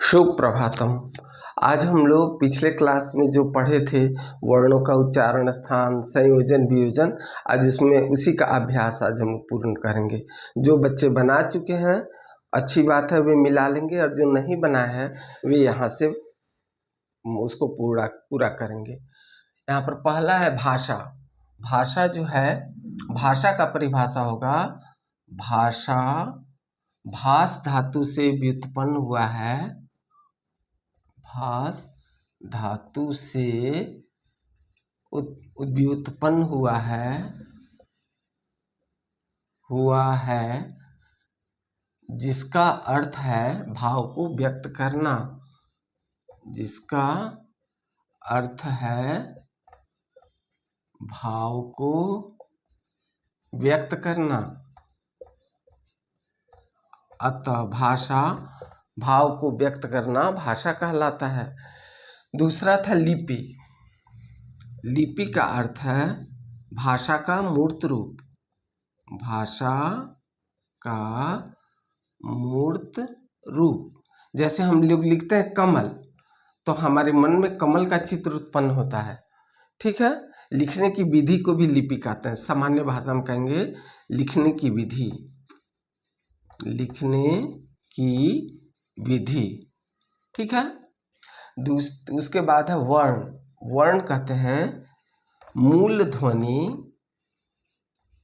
शुभ प्रभातम। आज हम लोग पिछले क्लास में जो पढ़े थे वर्णों का उच्चारण, स्थान, संयोजन, वियोजन, आज उसमें उसी का अभ्यास आज हम पूर्ण करेंगे। जो बच्चे बना चुके हैं अच्छी बात है, वे मिला लेंगे, और जो नहीं बनाए हैं वे यहाँ से उसको पूरा करेंगे। यहाँ पर पहला है भाषा। भाषा जो है, भाषा का परिभाषा होगा भाषा भास धातु से व्युत्पन्न हुआ है। भास धातु से व्युत्पन्न हुआ है जिसका अर्थ है भाव को व्यक्त करना। जिसका अर्थ है भाव को व्यक्त करना। अतः भाषा भाव को व्यक्त करना भाषा कहलाता है। दूसरा था लिपि। लिपि का अर्थ है भाषा का मूर्त रूप। भाषा का मूर्त रूप। जैसे हम लोग लिखते हैं कमल, तो हमारे मन में कमल का चित्र उत्पन्न होता है। ठीक है, लिखने की विधि को भी लिपि कहते हैं। सामान्य भाषा में कहेंगे लिखने की विधि। लिखने की विधि, ठीक है। उसके बाद है वर्ण। वर्ण कहते हैं मूल ध्वनि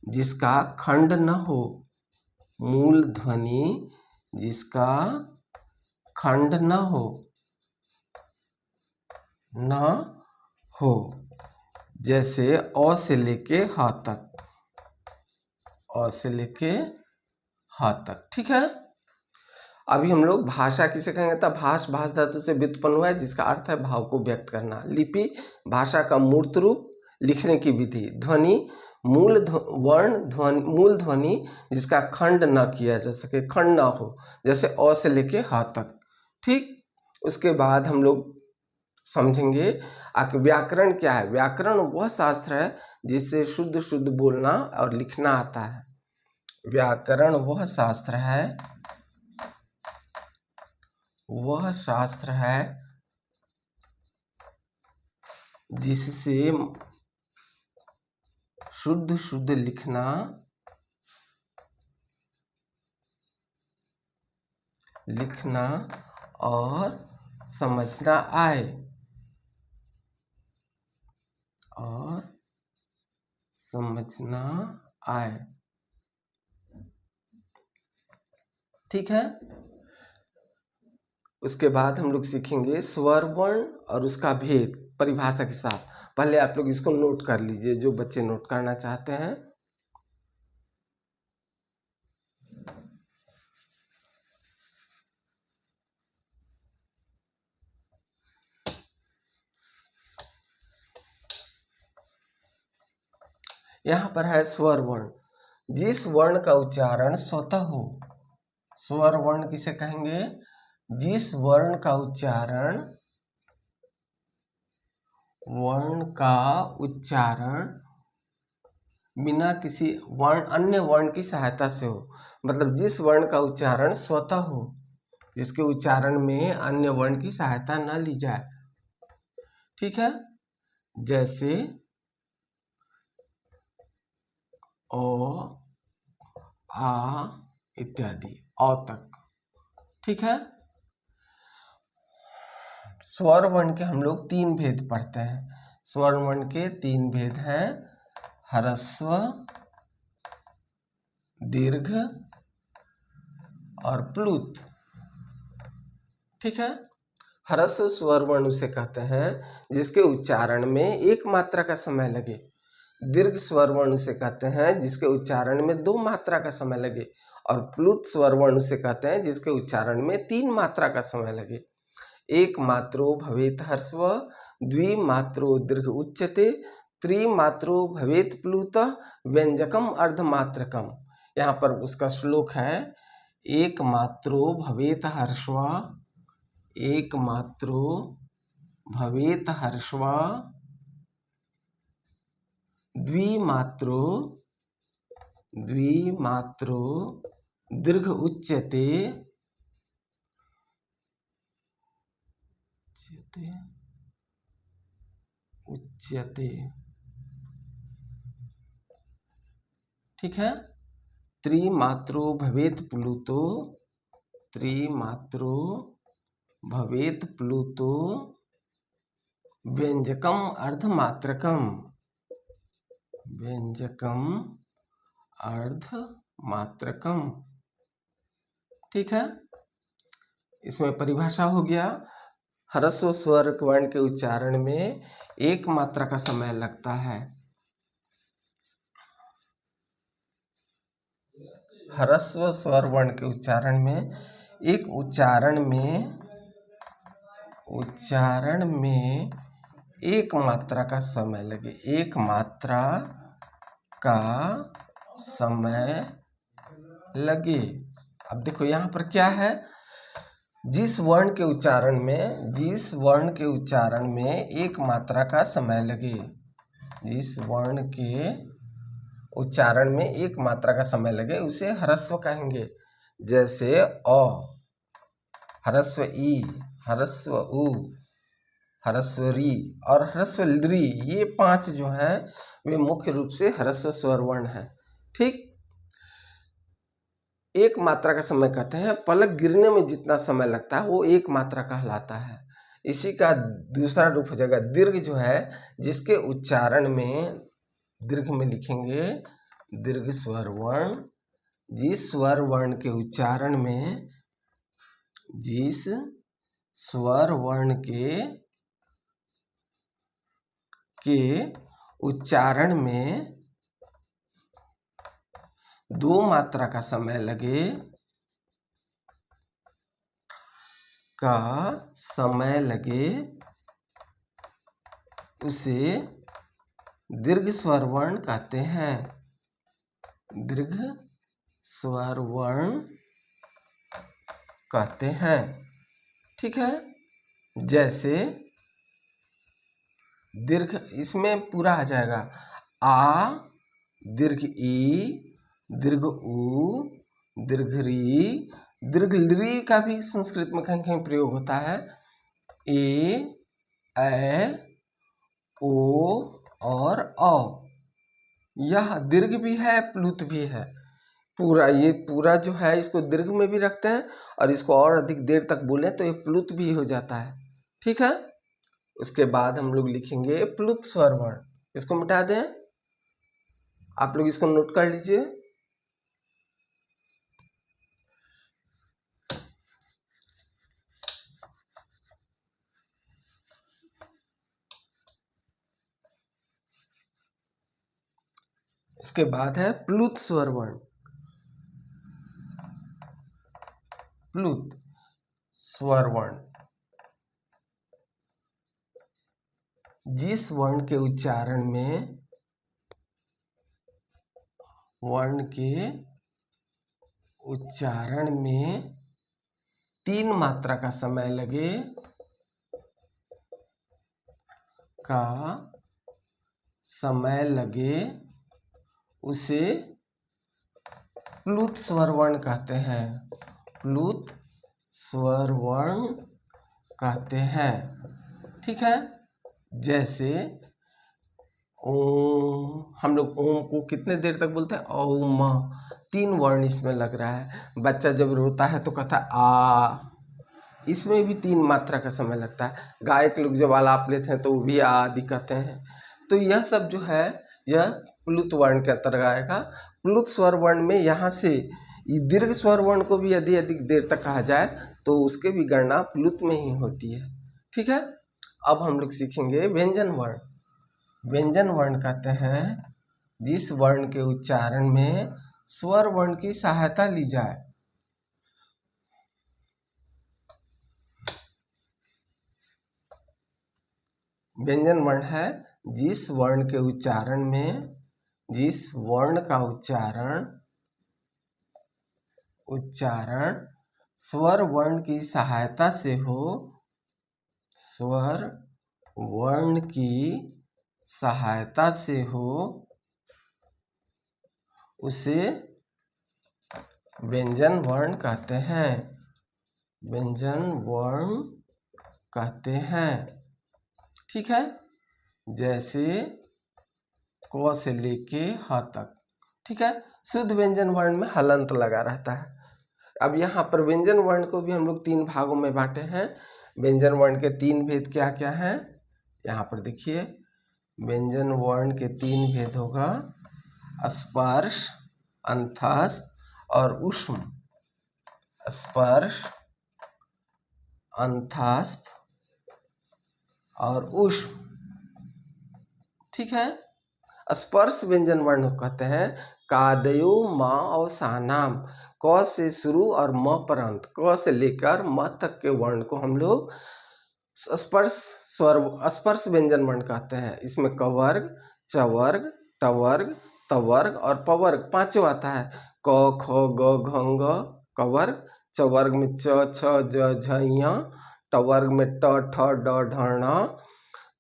जिसका खंड न हो। मूल ध्वनि जिसका खंड न हो, जैसे अ से लेके ह तक। अ से लेके ह तक, ठीक है। अभी हम लोग भाषा किसे कहेंगे? तब भाष धातु से व्युत्पन्न हुआ है जिसका अर्थ है भाव को व्यक्त करना। लिपि भाषा का मूर्त रूप, लिखने की विधि। ध्वनि मूल ध्वनि जिसका खंड न किया जा सके, खंड ना हो, जैसे अ से लेके ह तक, ठीक। उसके बाद हम लोग समझेंगे आखिर व्याकरण क्या है। व्याकरण वह शास्त्र है जिससे शुद्ध शुद्ध बोलना और लिखना आता है। व्याकरण वह शास्त्र है जिससे शुद्ध शुद्ध लिखना और समझना आए। ठीक है। उसके बाद हम लोग सीखेंगे स्वर वर्ण और उसका भेद परिभाषा के साथ। पहले आप लोग इसको नोट कर लीजिए, जो बच्चे नोट करना चाहते हैं। यहाँ पर है स्वर वर्ण। जिस वर्ण का उच्चारण स्वतः हो। स्वर वर्ण किसे कहेंगे? जिस वर्ण का उच्चारण बिना किसी अन्य वर्ण की सहायता से हो। मतलब जिस वर्ण का उच्चारण स्वतः हो, जिसके उच्चारण में अन्य वर्ण की सहायता न ली जाए, ठीक है। जैसे ओ, आ इत्यादि, औ तक, ठीक है। स्वर वर्ण के हम लोग 3 भेद पढ़ते हैं। स्वर वर्ण के 3 भेद हैं, ह्रस्व, दीर्घ और प्लुत, ठीक है। ह्रस्व स्वर वर्ण उसे कहते हैं जिसके उच्चारण में एक मात्रा का समय लगे। दीर्घ स्वर वर्ण उसे कहते हैं जिसके उच्चारण में 2 मात्रा का समय लगे। और प्लुत स्वर वर्ण उसे कहते हैं जिसके उच्चारण में 3 मात्रा का समय लगे। एक मात्रो भवेत ह्रस्व, द्विमात्रो दीर्घ उच्यते, त्रिमात्रो भवेत प्लुत, व्यंजकम अर्धमात्रकम। यहाँ पर उसका श्लोक है, एक मात्रो भवेत ह्रस्व, एक मात्रो भवेत ह्रस्व, द्विमात्रो दीर्घ उच्यते, उच्यते उच्यते, ठीक है। त्रिमात्रो भवेत प्लुतो, त्रिमात्रो भवेत प्लुतो व्यंजकम अर्धमात्रकम, व्यंजकम अर्धमात्रकम, ठीक है। इसमें परिभाषा हो गया, ह्रस्व स्वर वर्ण के उच्चारण में एक मात्रा का समय लगता है। ह्रस्व स्वर वर्ण के उच्चारण में एक उच्चारण में एक मात्रा का समय लगे, एक मात्रा का समय लगे। अब देखो यहाँ पर क्या है, जिस वर्ण के उच्चारण में एक मात्रा का समय लगे, जिस वर्ण के उच्चारण में एक मात्रा का समय लगे उसे ह्रस्व कहेंगे। जैसे अ, ह्रस्व ई, ह्रस्व उ, ह्रस्व री और ह्रस्व ली, ये 5 जो हैं वे मुख्य रूप से ह्रस्व स्वर वर्ण हैं, ठीक। एक मात्रा का समय कहते हैं, पलक गिरने में जितना समय लगता है वो एक मात्रा कहलाता है। इसी का दूसरा रूप हो जाएगा दीर्घ, जो है जिसके उच्चारण में दीर्घ में लिखेंगे दीर्घ स्वर वर्ण, जिस स्वर वर्ण के उच्चारण में, जिस स्वर वर्ण के उच्चारण में 2 मात्रा का समय लगे, उसे दीर्घ स्वर वर्ण कहते हैं, दीर्घ स्वर वर्ण कहते हैं, ठीक है। जैसे दीर्घ, इसमें पूरा आ जाएगा आ, दीर्घ ई, दीर्घ उ, दीर्घ री, दीर्घ ली का भी संस्कृत में कहीं कहीं प्रयोग होता है। ए, ओ और औ, यह दीर्घ भी है प्लुत भी है। पूरा, ये पूरा जो है इसको दीर्घ में भी रखते हैं और इसको और अधिक देर तक बोले तो ये प्लुत भी हो जाता है, ठीक है। उसके बाद हम लोग लिखेंगे प्लुत स्वर वर्ण, इसको मिटा दें, आप लोग इसको नोट कर लीजिए। इसके बाद है प्लुत स्वर वर्ण, प्लुत स्वर वर्ण, जिस वर्ण के उच्चारण में 3 मात्रा का समय लगे, उसे प्लुत स्वर वर्ण कहते हैं, प्लुत स्वर वर्ण कहते हैं, ठीक है। जैसे ओम, हम लोग ओम को कितने देर तक बोलते हैं, ओम, 3 वर्ण इसमें लग रहा है। बच्चा जब रोता है तो कहता है आ, इसमें भी 3 मात्रा का समय लगता है। गायक लोग जब आलाप लेते हैं तो वो भी आदि कहते हैं। तो यह सब जो है यह प्लुत वर्ण के अंतर्गत आएगा। प्लुत स्वर वर्ण में यहाँ से दीर्घ स्वर वर्ण को भी यदि अधिक देर तक कहा जाए तो उसके भी गणना प्लुत में ही होती है, ठीक है। अब हम लोग सीखेंगे व्यंजन वर्ण। व्यंजन वर्ण कहते हैं जिस वर्ण के उच्चारण में स्वर वर्ण की सहायता ली जाए। व्यंजन वर्ण है जिस वर्ण के उच्चारण में, जिस वर्ण का उच्चारण स्वर वर्ण की सहायता से हो, स्वर वर्ण की सहायता से हो, उसे व्यंजन वर्ण कहते हैं, व्यंजन वर्ण कहते हैं। ठीक है, जैसे क से लेके ह तक। ठीक है, शुद्ध व्यंजन वर्ण में हलंत लगा रहता है। अब यहाँ पर व्यंजन वर्ण को भी हम लोग 3 भागों में बांटे हैं। व्यंजन वर्ण के 3 भेद क्या क्या हैं, यहाँ पर देखिए। व्यंजन वर्ण के 3 भेद होगा, स्पर्श, अंतस्थ और ऊष्म। स्पर्श, अंतस्थ और ऊष्म। ठीक है, स्पर्श व्यंजन वर्ण कहते हैं कादयो म अवसानाम। क से शुरू और म पर अंत, क से लेकर म तक के वर्ण को हम लोग स्पर्श व्यंजन वर्ण कहते हैं। इसमें कवर्ग, चवर्ग, टवर्ग, तवर्ग और पवर्ग पांचों आता है। क ख ग घ ङ कवर्ग, चवर्ग में च छ ज झ ञ, टवर्ग में ट ठ ड ढ ण,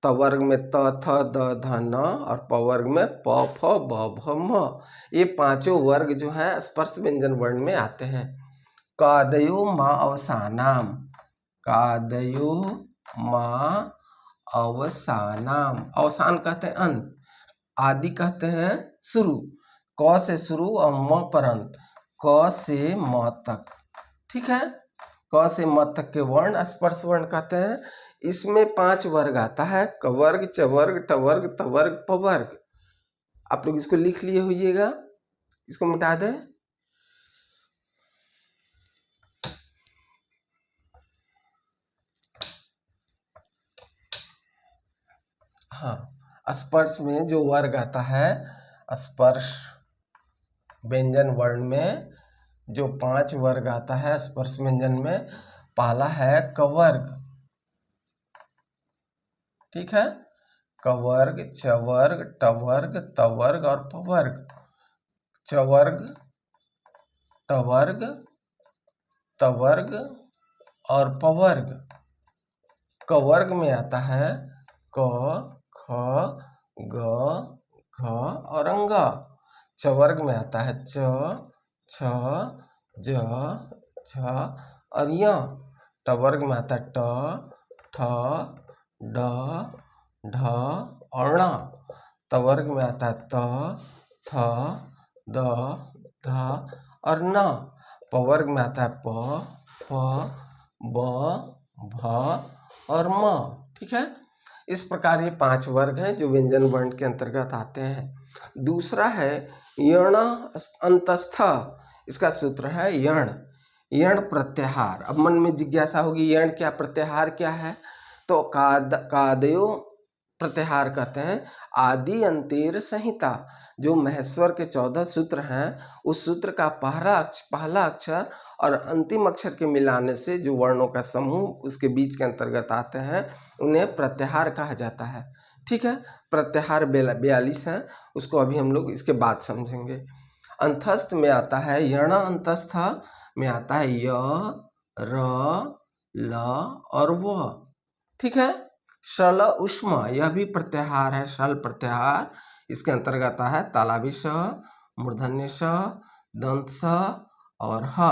तवर्ग में त थ द ध न और पवर्ग में प फ ब भ म। ये पांचों वर्ग जो हैं स्पर्श व्यंजन वर्ण में आते हैं। कादयो म अवसानाम, कादयो म अवसानाम। अवसान कहते हैं अंत, आदि कहते हैं शुरू। क से शुरू और म पर अंत, क से म तक। ठीक है, क से म तक के वर्ण स्पर्श वर्ण कहते हैं। इसमें 5 वर्ग आता है, कवर्ग, चवर्ग, टवर्ग, तवर्ग, पवर्ग। आप लोग इसको लिख लिए होइएगा, इसको मिटा दें। हाँ, स्पर्श में जो वर्ग आता है, स्पर्श व्यंजन वर्ण में जो 5 वर्ग आता है स्पर्श व्यंजन में, पहला है कवर्ग। ठीक है, कवर्ग, चवर्ग, टवर्ग, तवर्ग और पवर्ग। चवर्ग, टवर्ग, तवर्ग और पवर्ग। कवर्ग में आता है क, ख, ग, घ और अंग। चवर्ग में आता है च, छ, ज, झ और य। टवर्ग में आता है ट, ठ, ड, ढ और ण। तवर्ग में आता है त, थ, द, ध और न। पवर्ग में आता है प, फ, ब, भ और म। ठीक है, इस प्रकार ये 5 वर्ग हैं जो व्यंजन वर्ण के अंतर्गत आते हैं। दूसरा है यण अंतस्थ। इसका सूत्र है यण, यण प्रत्याहार। अब मन में जिज्ञासा होगी यण क्या, प्रत्याहार क्या है? तो कादयो प्रत्याहार कहते हैं आदि अंतेर संहिता। जो महेश्वर के 14 सूत्र हैं, उस सूत्र का पहला अक्षर और अंतिम अक्षर के मिलाने से जो वर्णों का समूह उसके बीच के अंतर्गत आते हैं, उन्हें प्रत्याहार कहा जाता है। ठीक है, प्रत्याहार 42 है, उसको अभी हम लोग इसके बाद समझेंगे। अंतस्थ में आता है यण अंतस्थ में आता है य, र, ल और व। ठीक है, शल उष्म यह भी प्रत्याहार है, शल प्रत्याहार। इसके अंतर्गत आता है तालाबी श, मूर्धन्य श, दंत स और ह।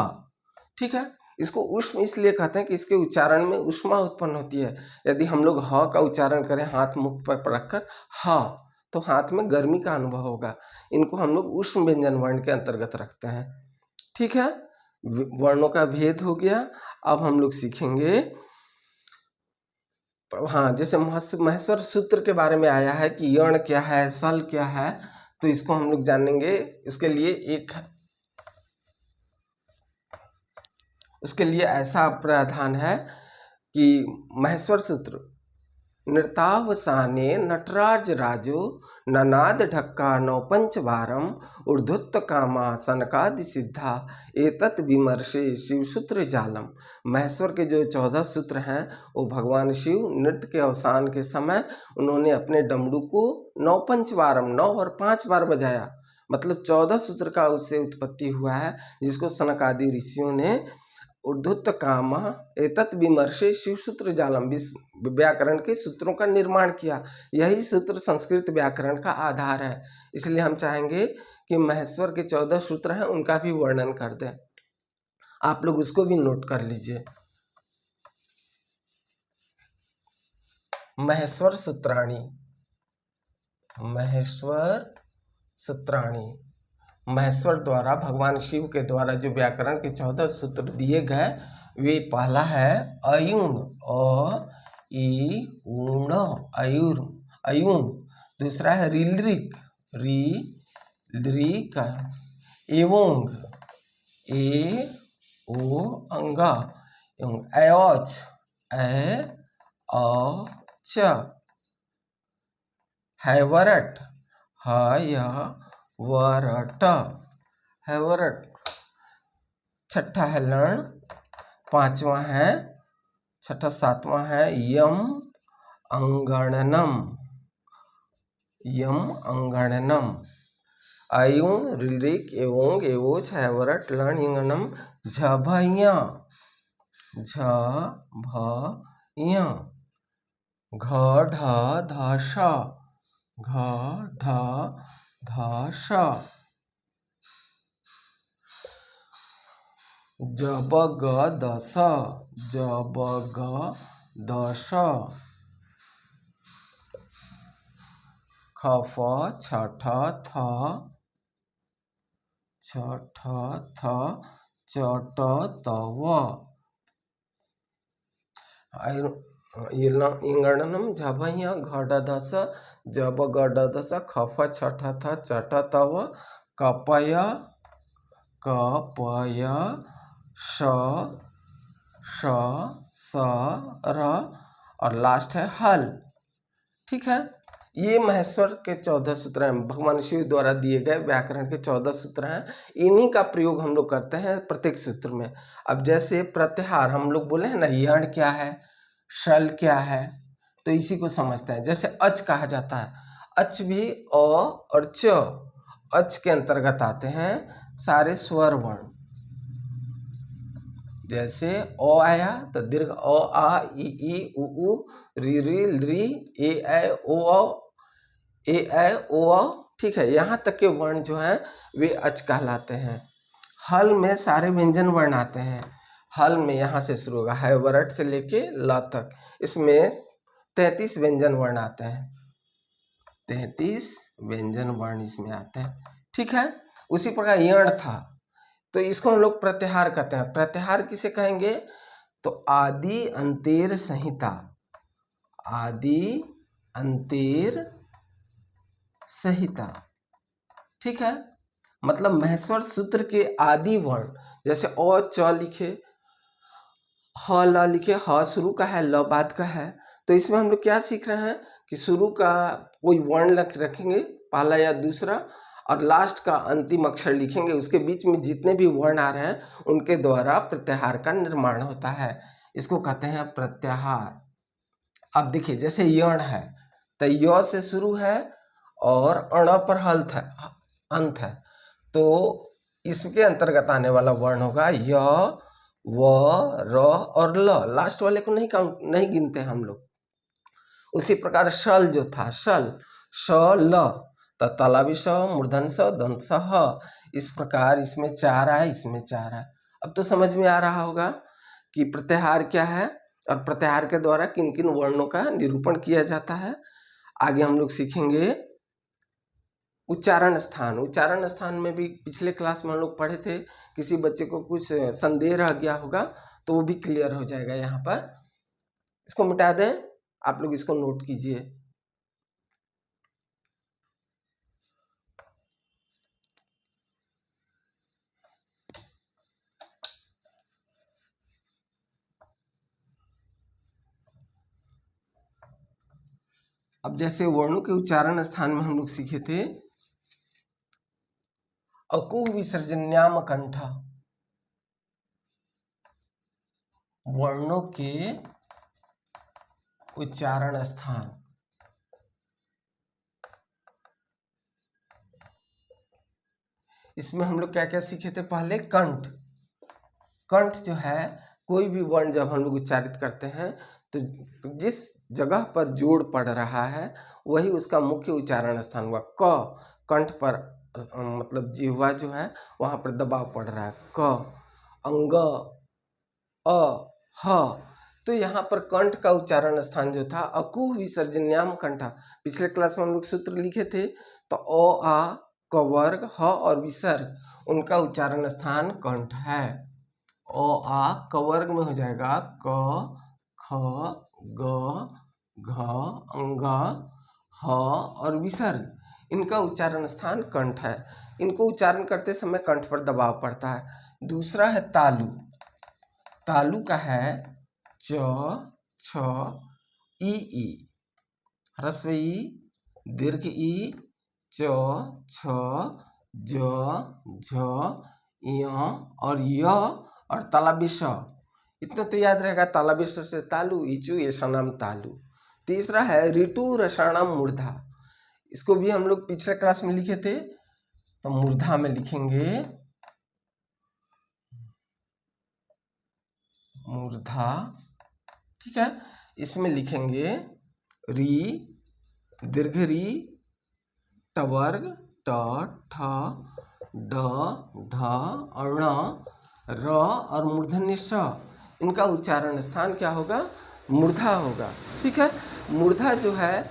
ठीक है, इसको उष्म इसलिए कहते हैं कि इसके उच्चारण में उष्मा उत्पन्न होती है। यदि हम लोग ह का उच्चारण करें हाथ मुख पर रखकर ह, तो हाथ में गर्मी का अनुभव होगा। इनको हम लोग उष्म व्यंजन वर्ण के अंतर्गत रखते हैं। ठीक है, वर्णों का भेद हो गया। अब हम लोग सीखेंगे, हाँ, जैसे महेश्वर सूत्र के बारे में आया है कि यण क्या है, सल क्या है, तो इसको हम लोग जानेंगे। उसके लिए ऐसा प्रावधान है कि महेश्वर सूत्र नृतावसाने नटराज राजो ननाद ढक्का नौ पंचवारम ऊर्ध्वत्त कामा सनकादि सिद्धा एतत् विमर्शे शिवसूत्र जालम। महेश्वर के जो 14 सूत्र हैं, वो भगवान शिव नृत्य के अवसान के समय उन्होंने अपने डमरू को 9 पंचवारम 9 और 5 बार बजाया। मतलब 14 सूत्र का उससे उत्पत्ति हुआ है, जिसको सनकादि ऋषियों ने ऊर्ध्वत्त कामा एतत् विमर्शे शिवसूत्र जालम व्याकरण के सूत्रों का निर्माण किया। यही सूत्र संस्कृत व्याकरण का आधार है। इसलिए हम चाहेंगे कि महेश्वर के 14 सूत्र हैं, उनका भी वर्णन कर दें। आप लोग उसको भी नोट कर लीजिए। महेश्वर सूत्राणी, महेश्वर सूत्राणी। महेश्वर द्वारा, भगवान शिव के द्वारा जो व्याकरण के 14 सूत्र दिए गए, वे पहला है अयुण, ई ऊण, अयुर, अयुण। दूसरा है रिलरिक, रिलरिक, एवोंग, ए ओ अंगा, एओच, ए औ च, हैवरट, वरट, हैवरट। छठा है लण, पांचवा है, छठा सातवां है यम अंगणनम, यम अंगणनम। अयुण, रिलरिक, एवोंग, एवोच, हैवरट, लण, इंगणनम, झभैया, झभैया। घ ढ ध श, घ ढ ध श। जब ग दस, जब ग दश। खफ छठ थ, छठ थ, चट तव। इंगणनम झभैया, घ ढ दस, जब ग दस, खफ छठ थ, चट तव। कपय, कपय, श, स, र, और लास्ट है हल। ठीक है, ये महेश्वर के 14 सूत्र हैं, भगवान शिव द्वारा दिए गए व्याकरण के 14 सूत्र हैं। इन्हीं का प्रयोग हम लोग करते हैं प्रत्येक सूत्र में। अब जैसे प्रत्याहार हम लोग बोले हैं ना, यण क्या है, शल क्या है, तो इसी को समझते हैं। जैसे अच कहा जाता है, अच भी अ और च, अच के अंतर्गत आते हैं सारे स्वर वर्ण। जैसे ओ आया तो दीर्घ ओ आ, ई उ री री, ए ऐ ओ। ठीक है, यहाँ तक के वर्ण जो हैं वे अच कहलाते हैं। हल में सारे व्यंजन वर्ण आते हैं। हल में यहाँ से शुरू होगा, हैवरट से लेके ल तक। इसमें 33 व्यंजन वर्ण आते हैं, 33 व्यंजन वर्ण इसमें आते हैं। ठीक है, उसी प्रकार यण था, तो इसको हम लोग प्रत्याहार कहते हैं। प्रत्याहार किसे कहेंगे, तो आदि अंतेर संहिता, आदि अंतेर संहिता। ठीक है, मतलब महेश्वर सूत्र के आदि वर्ण, जैसे अ च लिखे, ह ल लिखे, ह शुरू का है, ल बाद का है, तो इसमें हम लोग क्या सीख रहे हैं कि शुरू का कोई वर्ण रखेंगे, पहला या दूसरा, और लास्ट का अंतिम अक्षर लिखेंगे। उसके बीच में जितने भी वर्ण आ रहे हैं उनके द्वारा प्रत्याहार का निर्माण होता है। इसको कहते हैं प्रत्याहार। अब देखिए, जैसे यण है तो य से शुरू है और अण पर हल्थ है, अंत है, तो इसके अंतर्गत आने वाला वर्ण होगा य, व, र और ल। लास्ट वाले को नहीं गिनते हम लोग। उसी प्रकार शल जो था, शल, श ल, तलावी स, मूर्धन स, दंत स, ह। इस प्रकार इसमें 4 आए, इसमें 4 आए। अब तो समझ में आ रहा होगा कि प्रत्याहार क्या है और प्रत्याहार के द्वारा किन किन वर्णों का निरूपण किया जाता है। आगे हम लोग सीखेंगे उच्चारण स्थान। उच्चारण स्थान में भी पिछले क्लास में हम लोग पढ़े थे। किसी बच्चे को कुछ संदेह रह गया होगा तो वो भी क्लियर हो जाएगा यहाँ पर। इसको मिटा दें, आप लोग इसको नोट कीजिए। अब जैसे वर्णों के उच्चारण स्थान में हम लोग सीखे थे अकुह विसर्जन्याम कंठ, वर्णों के उच्चारण स्थान। इसमें हम लोग क्या क्या सीखे थे, पहले कंठ। कंठ जो है, कोई भी वर्ण जब हम लोग उच्चारित करते हैं तो जिस जगह पर जोड़ पड़ रहा है वही उसका मुख्य उच्चारण स्थान हुआ। क, कंठ पर मतलब जिह्वा जो है वहाँ पर दबाव पड़ रहा है। क, अंग, अ, ह, तो यहाँ पर कंठ का उच्चारण स्थान जो था अकुह विसर्जन्याम कंठा, पिछले क्लास में हम लोग सूत्र लिखे थे। तो अ आ क वर्ग ह और विसर्ग उनका उच्चारण स्थान कंठ है। अ आ क वर्ग में हो जाएगा क ख ग घ अंग ह और विसर्ग, इनका उच्चारण स्थान कंठ है। इनको उच्चारण करते समय कंठ पर दबाव पड़ता है। दूसरा है तालु। तालु का है च छ ई ह्रस्व ई दीर्घ ई च छ ज झ य और य और तालव्य श। इतना तो याद रहेगा, तालव्य श से तालु, इचु यशानाम तालु। तीसरा है ऋतु रसाणाम मूर्धा। इसको भी हम लोग पिछले क्लास में लिखे थे, तो मूर्धा में लिखेंगे मूर्धा, ठीक है। इसमें लिखेंगे री दीर्घ री टवर्ग ट ठ ड ढ और ण र और मूर्धन्य स, इनका उच्चारण स्थान क्या होगा? मूर्धा होगा, ठीक है। मूर्धा जो है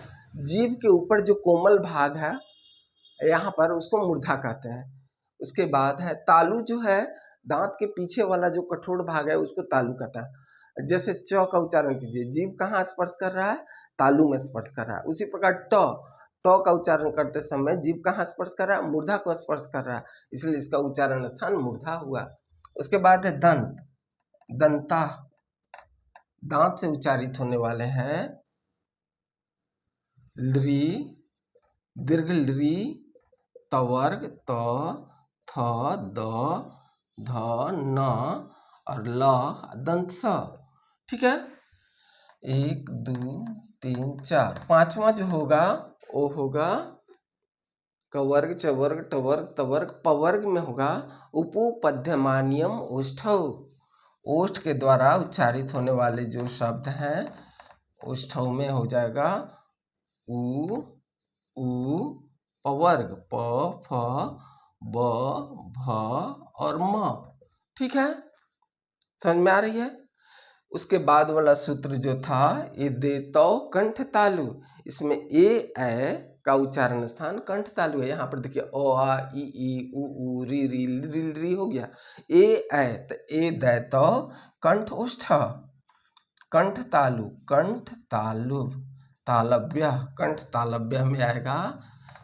जीभ के ऊपर जो कोमल भाग है यहाँ पर, उसको मूर्धा कहते हैं। उसके बाद है तालु, जो है दांत के पीछे वाला जो कठोर भाग है उसको तालु कहता है। जैसे च का उच्चारण कीजिए, जीभ कहाँ स्पर्श कर रहा है? तालु में स्पर्श कर रहा है। उसी प्रकार ट का उच्चारण करते समय जीभ कहाँ स्पर्श कर रहा है? मूर्धा को स्पर्श कर रहा है, इसलिए इसका उच्चारण स्थान मूर्धा हुआ। उसके बाद है दंत। दंता, दांत से उच्चारित होने वाले हैं लृ दीर्घ लृ तवर्ग त थ द ध न और ल दंत स, ठीक है। 1 2 3 4। पांचवा जो होगा वो होगा कवर्ग चवर्ग टवर्ग तवर्ग पवर्ग में होगा उपपद्यमानियम ओष्ठौ। ओष्ठ के द्वारा उच्चारित होने वाले जो शब्द हैं ओष्ठौ में हो जाएगा उ पवर्ग प फ ब भ और म, ठीक है। समझ में आ रही है? उसके बाद वाला सूत्र जो था ए दे तो कंठ तालु, इसमें ए का उच्चारण स्थान कंठ तालु है। यहाँ पर देखिए ओ आ ई उ री री री री हो गया। ए तो ए दे तो कंठ ओष्ठ, कंठ तालु कंठ तालु तालव्य, कंठ तालव्य में आएगा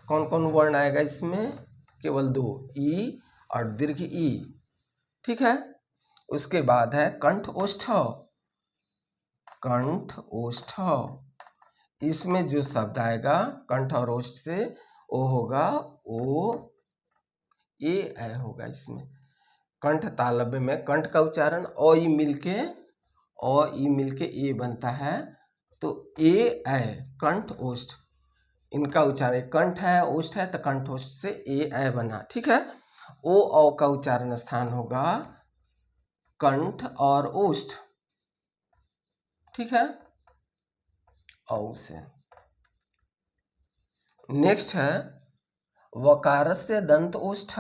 कौन कौन वर्ण आएगा इसमें? केवल 2, ई और दीर्घ ई, ठीक है। उसके बाद है कंठ ओष्ठ। कंठ ओष्ठ, इसमें जो शब्द आएगा कंठ और ओष्ठ से वो होगा ओ ए होगा। इसमें कंठ तालव्य में कंठ का उच्चारण ओ ई मिलके ए बनता है, तो ए कंठ ओष्ठ, इनका उच्चारण कंठ है ओष्ठ है तो कंठ ओष्ठ से ए बना, ठीक है। ओ का उच्चारण स्थान होगा कंठ और ओष्ठ, ठीक है। औ से नेक्स्ट है वकारस्य दंत ओष्ठ।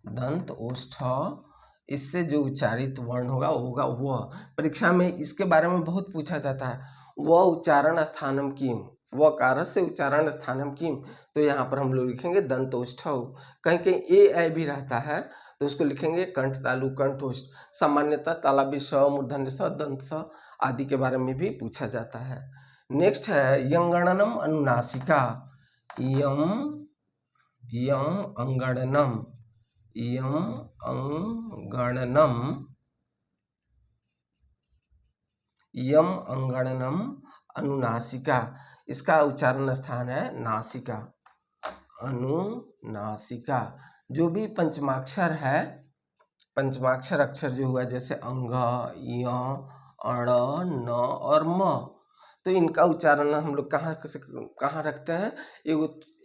दंत ओष्ठ, इससे जो उच्चारित वर्ण होगा वो होगा व। परीक्षा में इसके बारे में बहुत पूछा जाता है, व उच्चारण स्थानम किम, वकार से उच्चारण स्थानम किम। तो यहाँ पर हम लोग लिखेंगे दंतोष्ठ। कहीं कहीं ए भी रहता है तो उसको लिखेंगे कंठ तालु कंठोष्ठ। सामान्यतः तालव्य स मूर्धन्य स दंत स आदि के बारे में भी पूछा जाता है। नेक्स्ट है यंगणनम अनुनासिका। यम अंगणनम, यम अंगणनम अनुनासिका, इसका उच्चारण स्थान है नासिका। अनुनासिका, जो भी पंचमाक्षर है, पंचमाक्षर अक्षर जो हुआ जैसे अंग य अण न और म, तो इनका उच्चारण हम लोग कहाँ रखते हैं?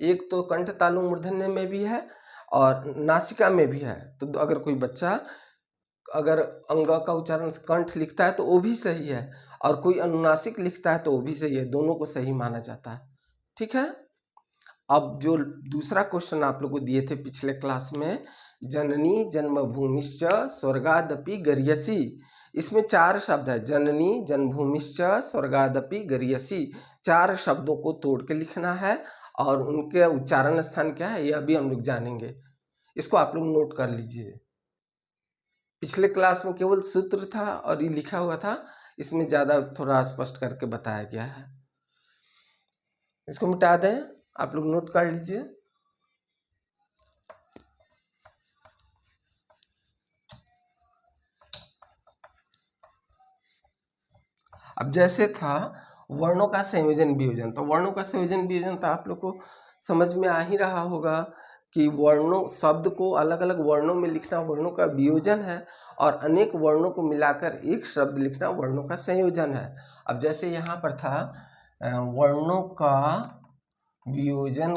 एक तो कंठ तालु मूर्धन्य में भी है और नासिका में भी है। तो अगर कोई बच्चा अगर अंग का उच्चारण कंठ लिखता है तो वो भी सही है, और कोई अनुनासिक लिखता है तो वो भी सही है, दोनों को सही माना जाता है, ठीक है। अब जो दूसरा क्वेश्चन आप लोग को दिए थे पिछले क्लास में, जननी जन्मभूमिश्च स्वर्गादपि गरीयसी। इसमें 4 शब्द है, जननी जन्मभूमिश्च स्वर्गादपि गरीयसी। 4 शब्दों को तोड़ के लिखना है और उनके उच्चारण स्थान क्या है यह भी हम लोग जानेंगे। इसको आप लोग नोट कर लीजिए। पिछले क्लास में केवल सूत्र था और ये लिखा हुआ था, इसमें ज़्यादा थोड़ा स्पष्ट करके बताया गया है। इसको मिटा दें, आप लोग नोट कर लीजिए। अब जैसे था वर्णों का संयोजन वियोजन, तो वर्णों का संयोजन वियोजन तो आप लोग को समझ में आ ही रहा होगा कि वर्णों शब्द को अलग अलग वर्णों में लिखना वर्णों का वियोजन है और अनेक वर्णों को मिलाकर एक शब्द लिखना वर्णों का संयोजन है। अब जैसे यहाँ पर था वर्णों का वियोजन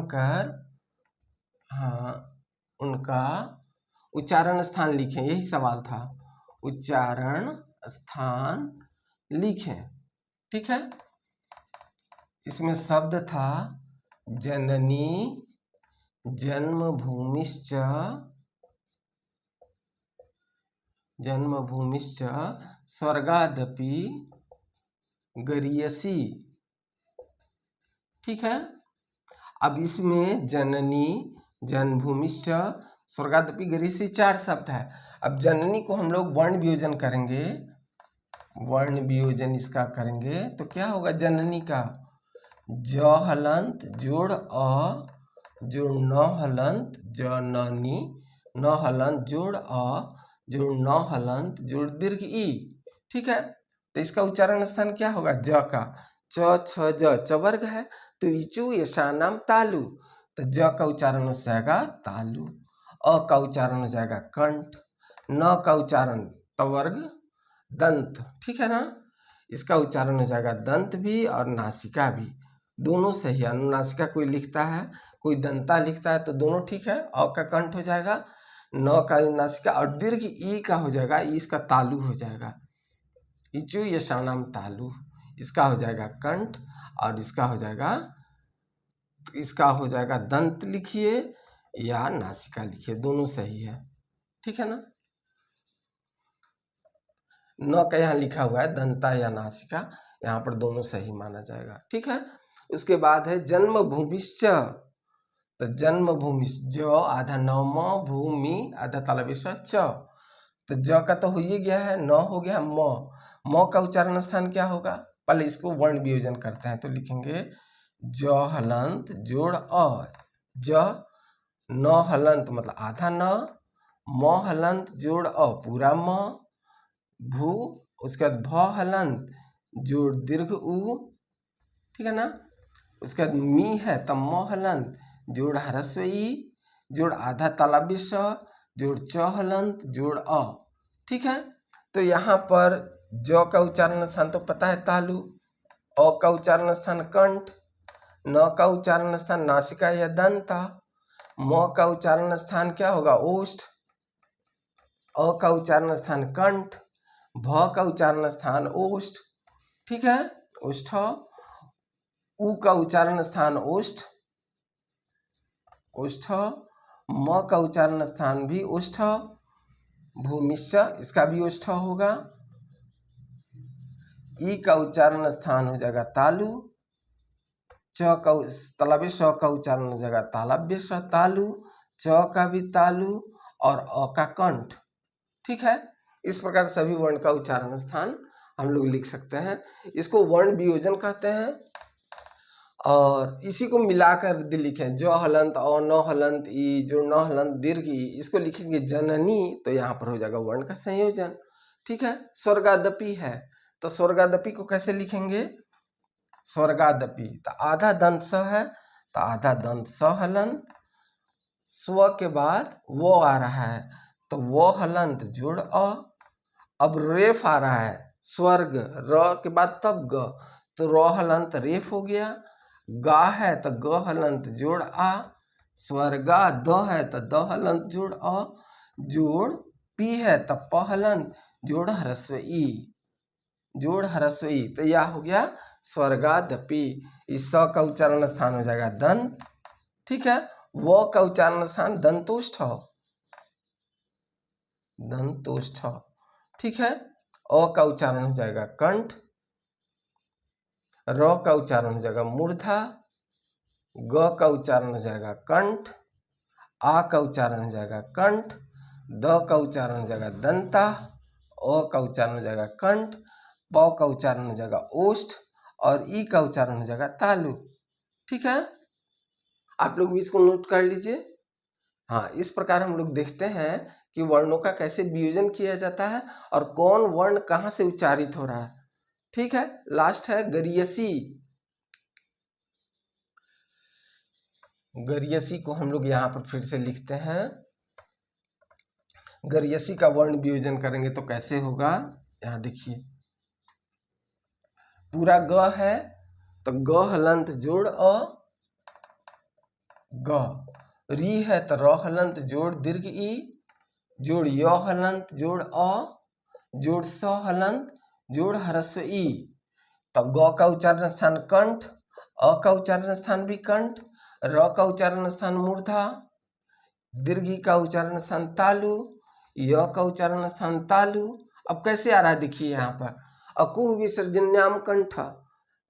कर हाँ उनका उच्चारण स्थान लिखें, यही सवाल था, उच्चारण स्थान लिखें। ठीक है, इसमें शब्द था जननी जन्मभूमिश्च स्वर्गादपि गरीयसी। ठीक है, अब इसमें जननी जन्मभूमिश्च स्वर्गादपि गरीयसी 4 शब्द है। अब जननी को हम लोग वर्ण वियोजन करेंगे, वर्ण वियोजन इसका करेंगे तो क्या होगा, जननी का ज हलंत जोड़ अ जोड़ न हलंत जननी, न हलंत जोड़ अ जोड़ न हलंत जोड़ दीर्घ ई। ठीक है, तो इसका उच्चारण स्थान क्या होगा, ज का च छ ज चवर्ग है तो इचु यशानाम तालु, तो ज का उच्चारण हो जाएगा तालु, अ का उच्चारण हो जाएगा कंठ, न का उच्चारण तवर्ग दंत। ठीक है ना, इसका उच्चारण हो जाएगा दंत भी और नासिका भी, दोनों सही है। अनुनासिका कोई लिखता है कोई दंता लिखता है तो दोनों ठीक है, अ का कंठ हो जाएगा, न का नासिका और दीर्घ ई का हो जाएगा, ई इसका तालु हो जाएगा, इचु यशानाम तालु, इसका हो जाएगा कंठ और इसका हो जाएगा दंत लिखिए या नासिका लिखिए, दोनों सही है। ठीक है ना, न का यहाँ लिखा हुआ है दंता या नासिका, यहाँ पर दोनों सही माना जाएगा। ठीक है, उसके बाद है जन्मभूमिश्च, तो जन्मभूमि जो आधा नम भूमि आधा तालव्य च, तो ज का तो हो ही गया है, न हो गया म का उच्चारण स्थान क्या होगा, पहले इसको वर्ण वियोजन करते हैं तो लिखेंगे ज हलंत जोड़ अ, ज न हलंत मतलब आधा न, म हलंत जोड़ अ पूरा म, भू उसके बाद भ हलंत जोड़ दीर्घ उ। ठीक है ना, उसके बाद मी है तब म हलंत जोड़ ह्रस्व ई जोड़ आधा तालव्य स जोड़ च हलंत जोड़ अ। ठीक है, तो यहाँ पर ज का उच्चारण स्थान तो पता है तालु, अ का उच्चारण स्थान कंठ, न का उच्चारण स्थान नासिका या दंता, म का उच्चारण स्थान क्या होगा ओष्ठ, अ का उच्चारण स्थान कंठ, भ का उच्चारण स्थान ओष्ठ। ठीक है, ओष्ठ, उ का उच्चारण स्थान ओष्ठ, म का उच्चारण स्थान भी ओष्ठ, भूमिश्च इसका भी ओष्ठ होगा, ई का उच्चारण स्थान हो जाएगा तालु, च का तालव्य स का उच्चारण हो जाएगा तालव्य स तालु, च का भी तालु और अ का कंठ। ठीक है, इस प्रकार सभी वर्ण का उच्चारण स्थान हम लोग लिख सकते हैं, इसको वर्ण वियोजन कहते हैं। और इसी को मिलाकर लिखें जो हलंत और न हलंत ई जो न हलंत दीर्घ ई, इसको लिखेंगे जननी तो यहाँ पर हो जाएगा वर्ण का संयोजन। ठीक है, स्वर्गादपि है तो स्वर्गादपि को कैसे लिखेंगे, स्वर्गादपि तो आधा दंत स है तो आधा दंत स हलंत, स्व के बाद वो आ रहा है तो वो हलंत जोड़ अ, अब रेफ आ रहा है स्वर्ग र के बाद तब ग तो र हलंत रेफ हो गया, गा है तो ग हलंत जोड़ आ, स्वर्गा द है तो द हलंत जोड़ अ, जोड़ पी है तो प हलंत जोड़ ह्रस्व ई, जोड़ ह्रस्व ई, तो यह हो गया स्वर्गादपि। इस स का उच्चारण स्थान हो जाएगा दंत। ठीक है, व का उच्चारण स्थान दंतोष्ठ, दंतोष्ठ, ठीक है। अ का उच्चारण हो जाएगा कंठ, र का उच्चारण हो जाएगा मूर्धा, ग का उच्चारण हो जाएगा कंठ, आ का उच्चारण हो जाएगा कंठ, द का उच्चारण हो जाएगा दंता, अ का उच्चारण हो जाएगा कंठ, प का उच्चारण हो जाएगा ओष्ठ और ई का उच्चारण हो जाएगा तालु, ठीक है। आप लोग भी इसको नोट कर लीजिए। हाँ, इस प्रकार हम लोग देखते हैं कि वर्णों का कैसे वियोजन किया जाता है और कौन वर्ण कहाँ से उच्चारित हो रहा है, ठीक है। लास्ट है गरियसी। गरियसी को हम लोग यहाँ पर फिर से लिखते हैं। गरियसी का वर्ण वियोजन करेंगे तो कैसे होगा, यहाँ देखिए, पूरा ग है तो ग हलंत जोड़ अ, ग, री है तो र हलंत जोड़ दीर्घ ई, जोड़ य हलंत जोड़ अ, जोड़ स हलंत जोड़ ह्रस्व ई। तो ग का उच्चारण स्थान कंठ, अ का उच्चारण स्थान भी कंठ, र का उच्चारण स्थान मूर्धा, दीर्घ ई का उच्चारण स्थान तालु, य का उच्चारण स्थान तालु। अब कैसे आ रहा है देखिए यहाँ पर, अकुह विसर्जन्याम कंठ,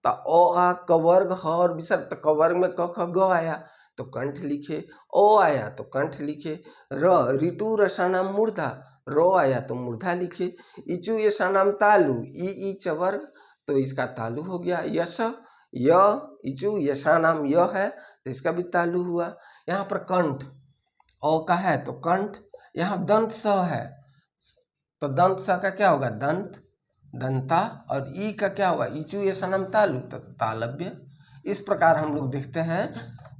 तो अ आ कवर्ग ह और विसर्ग, तो कवर्ग में क ख ग आया तो कंठ लिखे, ओ आया तो कंठ लिखे, र ऋतु रसानाम मूर्धा, रो आया तो मूर्धा लिखे, इचु यशानाम तालु, ई चवर्ग तो इसका तालु हो गया, यश य इचु यशानाम य है तो इसका भी तालु हुआ। यहाँ पर कंठ ओ का है तो कंठ, यहाँ दंत स है तो दंत स का क्या होगा दंत, दंता, और ई का क्या होगा इचु यशानाम तालु तो तालव्य। इस प्रकार हम लोग देखते हैं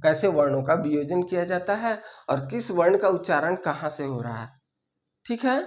कैसे वर्णों का वियोजन किया जाता है और किस वर्ण का उच्चारण कहाँ से हो रहा है, ठीक है।